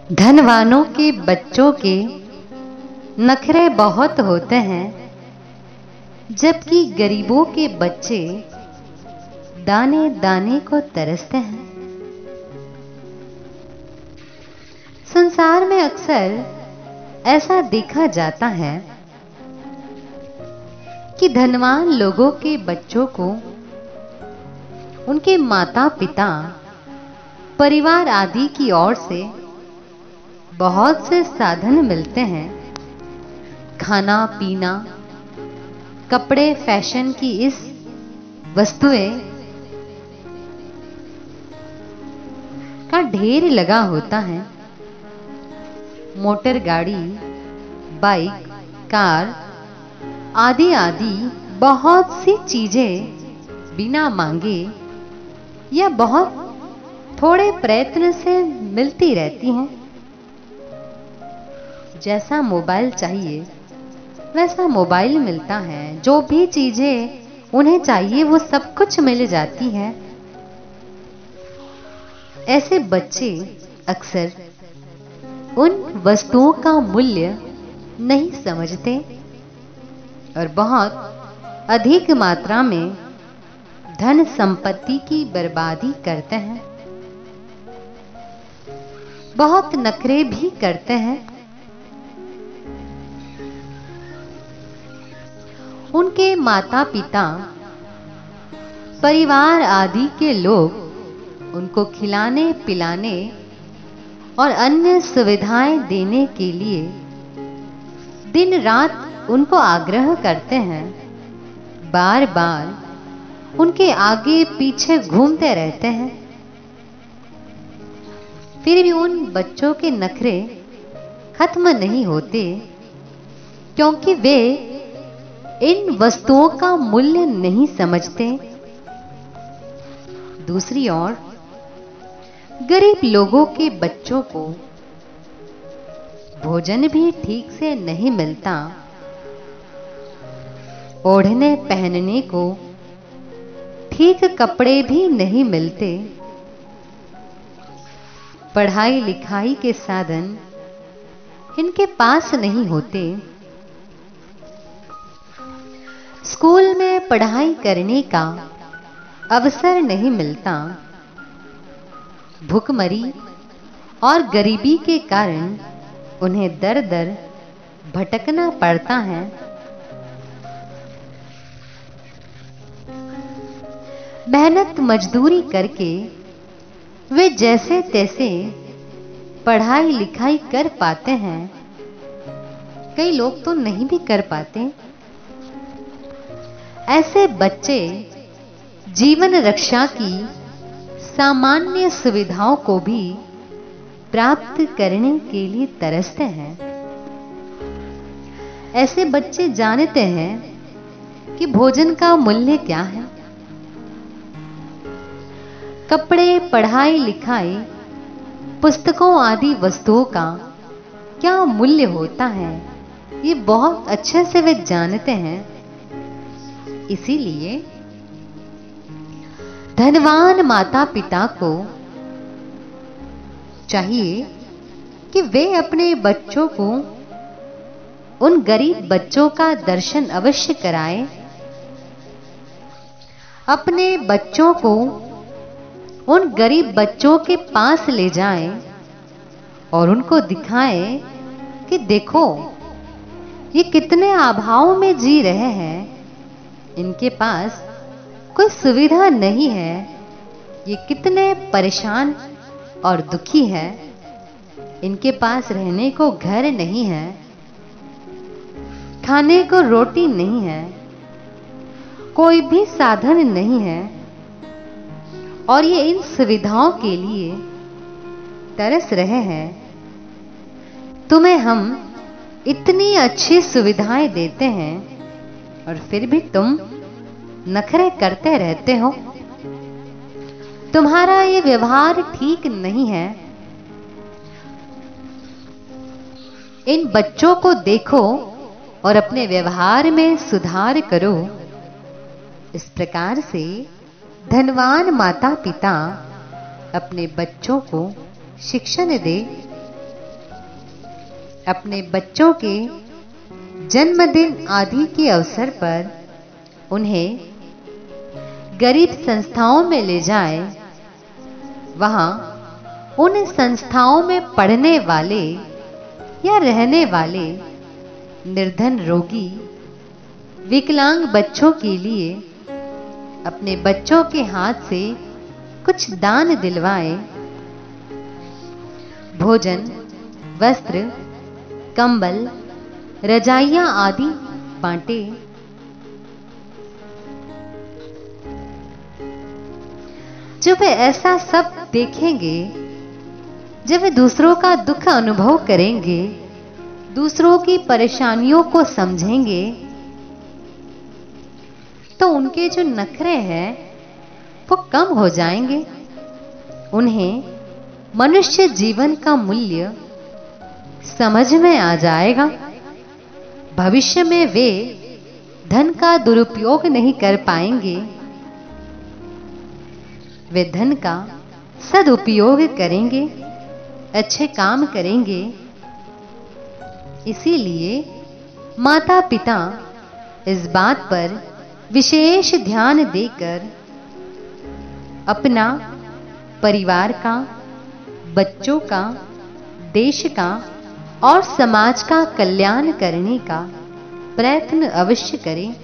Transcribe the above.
धनवानों के बच्चों के नखरे बहुत होते हैं, जबकि गरीबों के बच्चे दाने दाने को तरसते हैं। संसार में अक्सर ऐसा देखा जाता है कि धनवान लोगों के बच्चों को उनके माता पिता, परिवार आदि की ओर से बहुत से साधन मिलते हैं। खाना पीना, कपड़े, फैशन की इस वस्तुएं का ढेर लगा होता है। मोटर गाड़ी, बाइक, कार आदि आदि बहुत सी चीजें बिना मांगे या बहुत थोड़े प्रयत्न से मिलती रहती हैं। जैसा मोबाइल चाहिए वैसा मोबाइल मिलता है। जो भी चीजें उन्हें चाहिए वो सब कुछ मिल जाती है। ऐसे बच्चे अक्सर उन वस्तुओं का मूल्य नहीं समझते और बहुत अधिक मात्रा में धन संपत्ति की बर्बादी करते हैं। बहुत नखरे भी करते हैं। उनके माता पिता, परिवार आदि के लोग उनको खिलाने पिलाने और अन्य सुविधाएं देने के लिए दिन रात उनको आग्रह करते हैं। बार बार उनके आगे पीछे घूमते रहते हैं। फिर भी उन बच्चों के नखरे खत्म नहीं होते, क्योंकि वे इन वस्तुओं का मूल्य नहीं समझते। दूसरी ओर गरीब लोगों के बच्चों को भोजन भी ठीक से नहीं मिलता, ओढ़ने पहनने को ठीक कपड़े भी नहीं मिलते, पढ़ाई लिखाई के साधन इनके पास नहीं होते, स्कूल में पढ़ाई करने का अवसर नहीं मिलता, भूखमरी और गरीबी के कारण उन्हें दर दर भटकना पड़ता है। मेहनत मजदूरी करके वे जैसे तैसे पढ़ाई लिखाई कर पाते हैं। कई लोग तो नहीं भी कर पाते। ऐसे बच्चे जीवन रक्षा की सामान्य सुविधाओं को भी प्राप्त करने के लिए तरसते हैं। ऐसे बच्चे जानते हैं कि भोजन का मूल्य क्या है। कपड़े, पढ़ाई लिखाई, पुस्तकों आदि वस्तुओं का क्या मूल्य होता है, ये बहुत अच्छे से वे जानते हैं। इसीलिए धनवान माता पिता को चाहिए कि वे अपने बच्चों को उन गरीब बच्चों का दर्शन अवश्य कराएं। अपने बच्चों को उन गरीब बच्चों के पास ले जाएं और उनको दिखाएं कि देखो ये कितने अभाव में जी रहे हैं। इनके पास कोई सुविधा नहीं है। ये कितने परेशान और दुखी है। इनके पास रहने को घर नहीं है, खाने को रोटी नहीं है, कोई भी साधन नहीं है और ये इन सुविधाओं के लिए तरस रहे हैं। तुम्हें हम इतनी अच्छी सुविधाएं देते हैं और फिर भी तुम नखरे करते रहते हो। तुम्हारा ये व्यवहार ठीक नहीं है। इन बच्चों को देखो और अपने व्यवहार में सुधार करो। इस प्रकार से धनवान माता पिता अपने बच्चों को शिक्षण दे अपने बच्चों के जन्मदिन आदि के अवसर पर उन्हें गरीब संस्थाओं में ले जाएं, वहां उन संस्थाओं में पढ़ने वाले या रहने वाले निर्धन, रोगी, विकलांग बच्चों के लिए अपने बच्चों के हाथ से कुछ दान दिलवाएं। भोजन, वस्त्र, कंबल, रजाइयां आदि बांटे। जब वे ऐसा सब देखेंगे, जब वे दूसरों का दुख अनुभव करेंगे, दूसरों की परेशानियों को समझेंगे, तो उनके जो नखरे हैं वो कम हो जाएंगे। उन्हें मनुष्य जीवन का मूल्य समझ में आ जाएगा। भविष्य में वे धन का दुरुपयोग नहीं कर पाएंगे, वे धन का सदुपयोग करेंगे, अच्छे काम करेंगे। इसीलिए माता पिता इस बात पर विशेष ध्यान देकर अपना, परिवार का, बच्चों का, देश का और समाज का कल्याण करने का प्रयत्न अवश्य करें।